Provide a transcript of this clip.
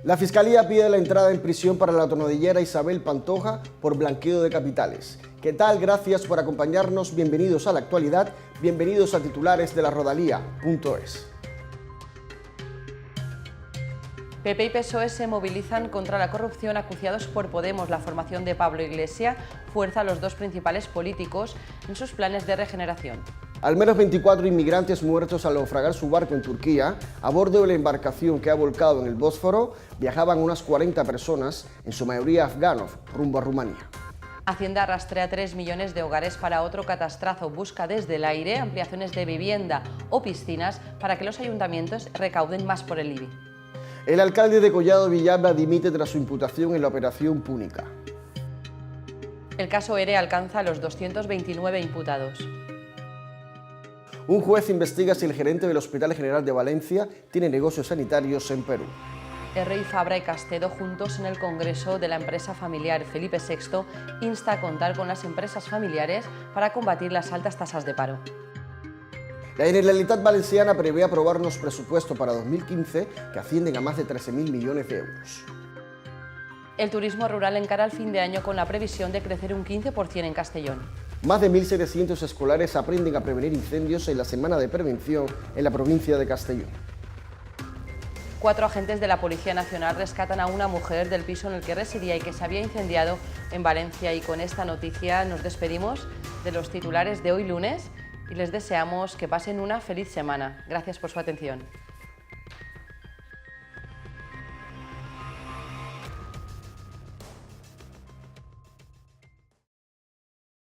La Fiscalía pide la entrada en prisión para la tonodillera Isabel Pantoja por blanqueo de capitales. ¿Qué tal? Gracias por acompañarnos. Bienvenidos a la actualidad. Bienvenidos a titulares de la Rodalía.es. PP y PSOE se movilizan contra la corrupción acuciados por Podemos. La formación de Pablo Iglesias fuerza a los dos principales políticos en sus planes de regeneración. Al menos 24 inmigrantes muertos al naufragar su barco en Turquía. A bordo de la embarcación que ha volcado en el Bósforo viajaban unas 40 personas, en su mayoría afganos, rumbo a Rumanía. Hacienda rastrea 3 millones de hogares para otro catastrazo. Busca desde el aire ampliaciones de vivienda o piscinas para que los ayuntamientos recauden más por el IBI. El alcalde de Collado Villalba dimite tras su imputación en la operación Púnica. El caso ERE alcanza a los 229 imputados. Un juez investiga si el gerente del Hospital General de Valencia tiene negocios sanitarios en Perú. Rey, Fabra y Castedo juntos en el Congreso de la empresa familiar. Felipe VI insta a contar con las empresas familiares para combatir las altas tasas de paro. La Generalitat Valenciana prevé aprobar unos presupuestos para 2015 que ascienden a más de 13.000 millones de euros. El turismo rural encara el fin de año con la previsión de crecer un 15% en Castellón. Más de 1.700 escolares aprenden a prevenir incendios en la Semana de Prevención en la provincia de Castellón. 4 agentes de la Policía Nacional rescatan a una mujer del piso en el que residía y que se había incendiado en Valencia. Y con esta noticia nos despedimos de los titulares de hoy lunes y les deseamos que pasen una feliz semana. Gracias por su atención.